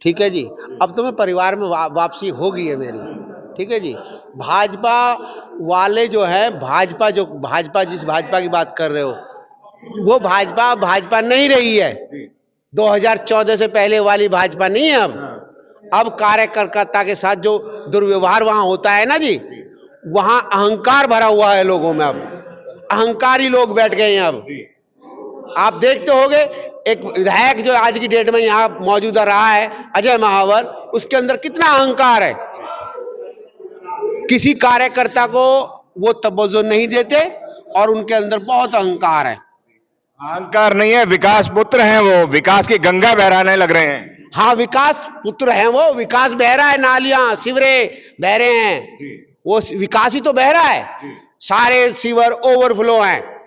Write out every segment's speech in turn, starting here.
ठीक है जी। अब तो मैं परिवार में वापसी हो गई है मेरी। ठीक है जी। भाजपा वाले जो है, भाजपा जिस भाजपा की बात कर रहे हो, वो भाजपा भाजपा नहीं रही है। 2014 से पहले वाली भाजपा नहीं है अब कार्यकर्ता के साथ जो दुर्व्यवहार वहां होता है ना जी, वहां अहंकार भरा हुआ है लोगों में। अब अहंकारी लोग बैठ गए हैं। अब आप देखते होंगे, एक विधायक जो आज की डेट में यहां मौजूदा रहा है, अजय महावर, उसके अंदर कितना अहंकार है। किसी कार्यकर्ता को वो तवज्जो नहीं देते और उनके अंदर बहुत अहंकार है। अहंकार नहीं है, विकास पुत्र हैं वो, विकास की गंगा बहराने लग रहे हैं। हाँ, विकास पुत्र हैं वो, विकास बह रहा है, नालियां सीवरे बह रहे हैं, वो विकास ही तो बह रहा है। सारे सीवर ओवरफ्लो हैं।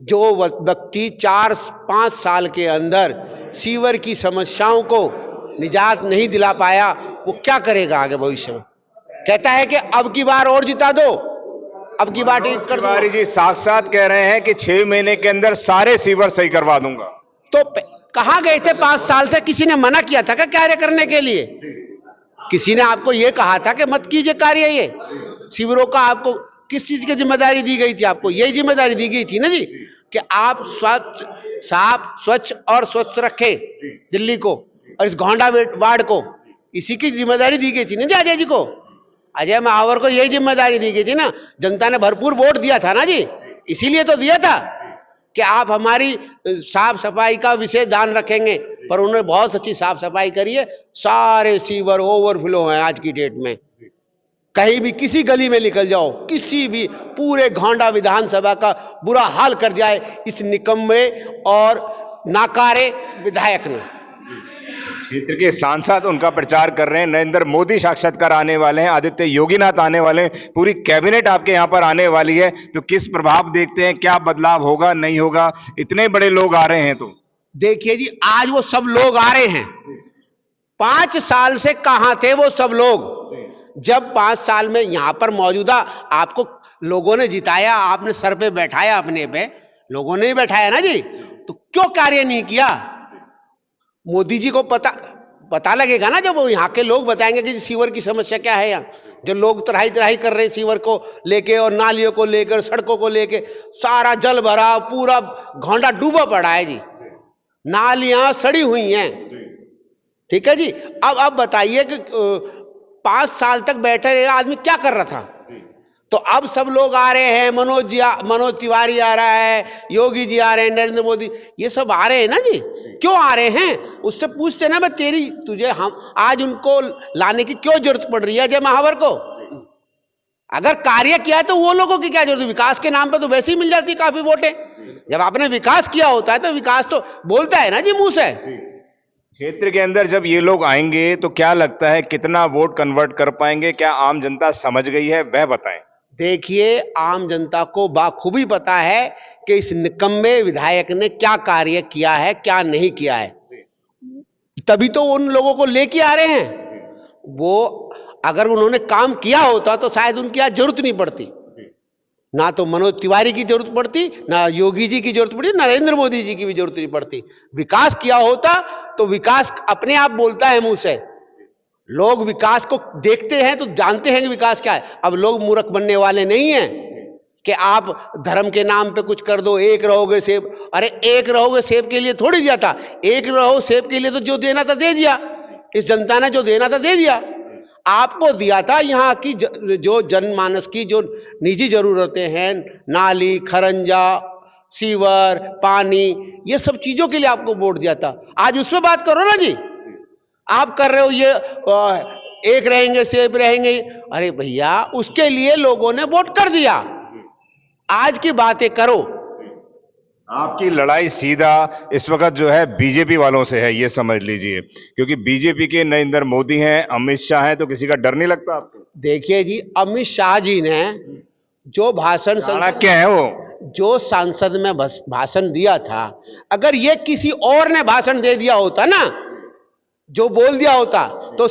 जो व्यक्ति 4-5 साल के अंदर सीवर की समस्याओं को निजात नहीं दिला पाया, वो क्या करेगा आगे भविष्य में? कहता है कि अब की बार और जिता दो, अब की बार ठीक कर दो। तिवारी जी साथ साथ कह रहे हैं कि 6 महीने के अंदर सारे सीवर सही करवा दूंगा। तो कहां गए थे 5 साल से? किसी ने मना किया था क्या कार्य करने के लिए? किसी ने आपको यह कहा था कि मत कीजिए कार्य? ये शिविरों का आपको किस चीज की जिम्मेदारी दी गई थी? आपको यही जिम्मेदारी दी गई थी ना जी, कि आप साफ स्वच्छ और स्वस्थ रखें दिल्ली को और इस घोंडा वार्ड को। इसी की जिम्मेदारी दी गई थी ना जी अजय जी को। अजय महावर को यही जिम्मेदारी दी गई थी ना। जनता ने भरपूर वोट दिया था ना जी, इसीलिए तो दिया था कि आप हमारी साफ सफाई का विशेष ध्यान रखेंगे। पर उन्होंने बहुत अच्छी साफ सफाई करी है। सारे सीवर ओवरफ्लो हैं आज की डेट में। कहीं भी किसी गली में निकल जाओ, किसी भी, पूरे घोंडा विधानसभा का बुरा हाल कर जाए इस निकम्मे और नाकारे विधायक ने। क्षेत्र के सांसद उनका प्रचार कर रहे हैं, नरेंद्र मोदी साक्षात्कार आने वाले हैं, आदित्य योगीनाथ आने वाले हैं, पूरी कैबिनेट आपके यहाँ पर आने वाली है। तो किस प्रभाव देखते हैं, क्या बदलाव होगा नहीं होगा? इतने बड़े लोग आ रहे हैं तो देखिए जी, आज वो सब लोग आ रहे हैं। 5 साल से कहां थे वो सब लोग? जब 5 साल में यहां पर मौजूदा आपको लोगों ने जिताया, आपने सर पे बैठाया, अपने पे लोगों ने ही बैठाया ना जी, तो क्यों कार्य नहीं किया? मोदी जी को पता लगेगा ना, जब वो यहाँ के लोग बताएंगे कि सीवर की समस्या क्या है। यहाँ जो लोग तराही तराही कर रहे हैं सीवर को लेके और नालियों को लेकर, सड़कों को लेके, सारा जल भरा, पूरा घोंडा डूबा पड़ा है जी, नालियां सड़ी हुई हैं। ठीक है जी। अब बताइए कि 5 साल तक बैठे रहे आदमी क्या कर रहा था? तो अब सब लोग आ रहे हैं, मनोज तिवारी आ रहा है, योगी जी आ रहे हैं, नरेंद्र मोदी, ये सब आ रहे हैं ना जी। क्यों आ रहे हैं? उससे पूछते ना, मैं तुझे हम आज उनको लाने की क्यों जरूरत पड़ रही है अजय महावर को? अगर कार्य किया है तो वो लोगों की क्या जरूरत? विकास के नाम पे तो वैसे ही मिल जाती काफी वोटें। जब आपने विकास किया होता है तो विकास तो बोलता है ना जी मुंह से। क्षेत्र के अंदर जब ये लोग आएंगे तो क्या लगता है कितना वोट कन्वर्ट कर पाएंगे? क्या आम जनता समझ गई है, वह बताएं। देखिए, आम जनता को बाखूबी पता है कि इस निकम्मे विधायक ने क्या कार्य किया है, क्या नहीं किया है। तभी तो उन लोगों को लेके आ रहे हैं। वो अगर उन्होंने काम किया होता तो शायद उनकी आज जरूरत नहीं पड़ती। ना तो मनोज तिवारी की जरूरत पड़ती, ना योगी जी की जरूरत पड़ती, नरेंद्र मोदी जी की भी जरूरत नहीं पड़ती। विकास किया होता तो विकास अपने आप बोलता है मुंह से। लोग विकास को देखते हैं तो जानते हैं कि विकास क्या है। अब लोग मूर्ख बनने वाले नहीं हैं कि आप धर्म के नाम पे कुछ कर दो, एक रहोगे सेब। अरे एक रहोगे सेब के लिए थोड़ी दिया था, एक रहो सेब के लिए तो जो देना था दे दिया। इस जनता ने जो देना था दे दिया। आपको दिया था यहाँ की जो जनमानस की जो निजी जरूरतें हैं, नाली, खरंजा, सीवर, पानी, ये सब चीजों के लिए आपको वोट दिया था। आज उसमें बात करो ना जी। आप कर रहे हो ये एक रहेंगे सेब रहेंगे। अरे भैया, उसके लिए लोगों ने वोट कर दिया। आज की बातें करो। आपकी लड़ाई सीधा इस वक्त जो है बीजेपी वालों से है, ये समझ लीजिए, क्योंकि बीजेपी के नरेंद्र मोदी हैं, अमित शाह हैं, तो किसी का डर नहीं लगता आपको? देखिए जी, अमित शाह जी ने जो भाषण, क्या है वो, जो सांसद में भाषण दिया था, अगर ये किसी और ने भाषण दे दिया होता ना, जो बोल दिया होता, तो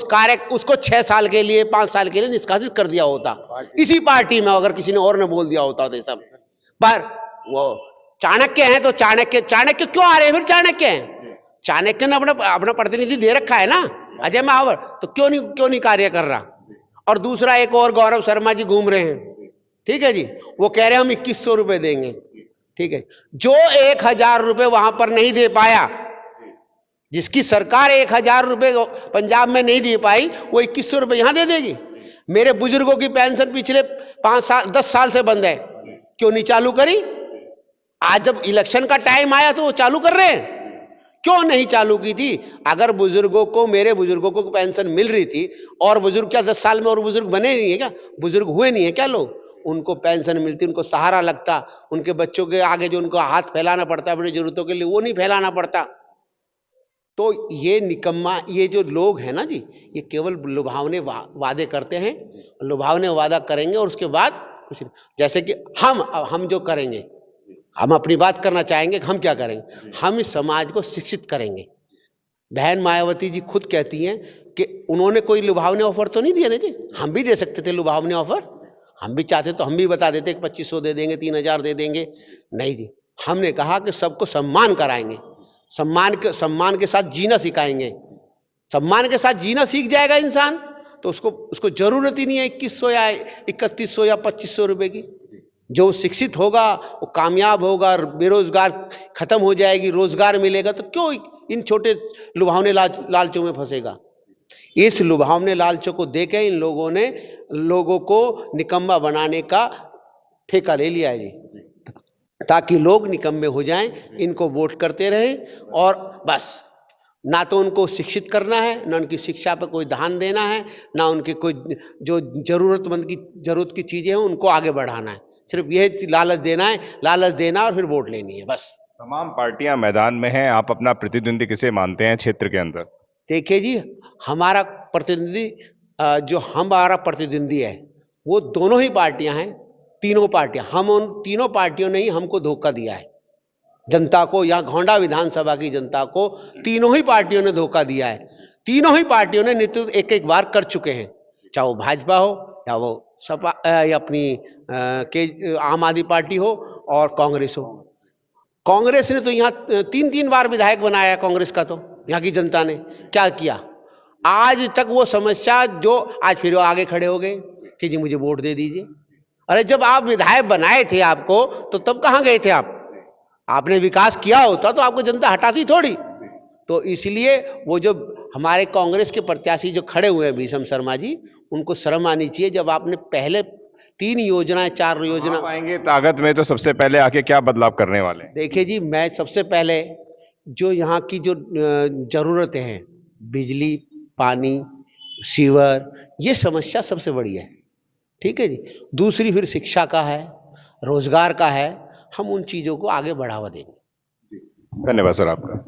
उसको 6 साल के लिए, 5 साल के लिए निष्कासित कर दिया होता इसी पार्टी में। अगर किसी ने और ने बोल दिया होता तो सब। पर वो चाणक्य हैं तो चाणक्य क्यों आ रहे हैं? फिर चाणक्य हैं, चाणक्य ने अपना प्रतिनिधि दे रखा है ना। अजय महावर तो क्यों नहीं कार्य कर रहा। और दूसरा एक और गौरव शर्मा जी घूम रहे हैं, ठीक है जी, वो कह रहे हैं हम 2100 रुपए देंगे, ठीक है। जो 1000 रुपए वहां पर नहीं दे पाया, जिसकी सरकार 1000 रुपए पंजाब में नहीं दे पाई, वो 2100 रुपए यहां दे देगी। मेरे बुजुर्गों की पेंशन पिछले 5 साल 10 साल से बंद है, क्यों नहीं चालू करी। आज जब इलेक्शन का टाइम आया तो वो चालू कर रहे हैं, क्यों नहीं चालू की थी। अगर बुजुर्गों को, मेरे बुजुर्गों को पेंशन मिल रही थी, और बुजुर्ग क्या 10 साल में और बुजुर्ग बने नहीं है क्या, बुजुर्ग हुए नहीं है क्या लोग, उनको पेंशन मिलती, उनको सहारा लगता, उनके बच्चों के आगे जो उनको हाथ फैलाना पड़ता अपनी जरूरतों के लिए, वो नहीं फैलाना पड़ता। तो ये निकम्मा, ये जो लोग हैं ना जी, ये केवल लुभावने वादे करते हैं, लुभावने वादा करेंगे और उसके बाद कुछ नहीं। जैसे कि हम जो करेंगे, हम अपनी बात करना चाहेंगे, हम क्या करेंगे, हम इस समाज को शिक्षित करेंगे। बहन मायावती जी खुद कहती हैं कि उन्होंने कोई लुभावने ऑफर तो नहीं दिया ना जी, हम भी दे सकते थे लुभावने ऑफर, हम भी चाहते तो हम भी बता देते कि 2500 दे देंगे, 3000 दे देंगे, नहीं जी। हमने कहा कि सबको सम्मान कराएंगे, सम्मान के साथ जीना सिखाएंगे। सम्मान के साथ जीना सीख जाएगा इंसान तो उसको जरूरत ही नहीं है 2100 या 3100 या 2500 रुपए की। जो शिक्षित होगा वो कामयाब होगा, बेरोजगार खत्म हो जाएगी, रोजगार मिलेगा, तो क्यों इन छोटे लुभावने लालचों में फंसेगा। इस लुभावने लालचों को देके इन लोगों ने लोगों को निकम्मा बनाने का ठेका ले लिया है जी, ताकि लोग निकम्मे हो जाएं, इनको वोट करते रहें और बस। ना तो उनको शिक्षित करना है, ना उनकी शिक्षा पर कोई ध्यान देना है, ना उनके कोई जो जरूरत की चीजें हैं उनको आगे बढ़ाना है। सिर्फ यह लालच देना और फिर वोट लेनी है, बस। तमाम पार्टियां मैदान में हैं, आप अपना प्रतिद्वंदी किसे मानते हैं क्षेत्र के अंदर? देखिए जी, हमारा प्रतिनिधि जो हमारा प्रतिद्वंदी है वो दोनों ही पार्टियां हैं, तीनों पार्टियां। हम उन तीनों पार्टियों ने ही हमको धोखा दिया है, जनता को, या गोंडा विधानसभा की जनता को तीनों ही पार्टियों ने धोखा दिया है। तीनों ही पार्टियों ने नेतृत्व एक एक बार कर चुके हैं, चाहे वो भाजपा हो या वो सपा या अपनी आम आदमी पार्टी हो और कांग्रेस हो। कांग्रेस ने तो यहाँ 3-3 बार विधायक बनाया, कांग्रेस का तो यहाँ की जनता ने क्या किया आज तक। वो समस्या जो आज फिर वो आगे खड़े हो गए कि जी मुझे वोट दे दीजिए। अरे जब आप विधायक बनाए थे आपको, तो तब कहां गए थे आप? आपने विकास किया होता तो आपको जनता हटाती थोड़ी। तो इसलिए वो जो हमारे कांग्रेस के प्रत्याशी जो खड़े हुए हैं भीषम शर्मा जी, उनको शर्म आनी चाहिए। जब आपने पहले 3 योजनाएं 4 योजना आएंगे ताकत में, तो सबसे पहले आके क्या बदलाव करने वाले हैं? देखिए जी, मैं सबसे पहले जो यहाँ की जो जरूरतें हैं, बिजली, पानी, सीवर, ये समस्या सबसे बड़ी है, ठीक है जी। दूसरी फिर शिक्षा का है, रोजगार का है, हम उन चीजों को आगे बढ़ावा देंगे। धन्यवाद सर आपका।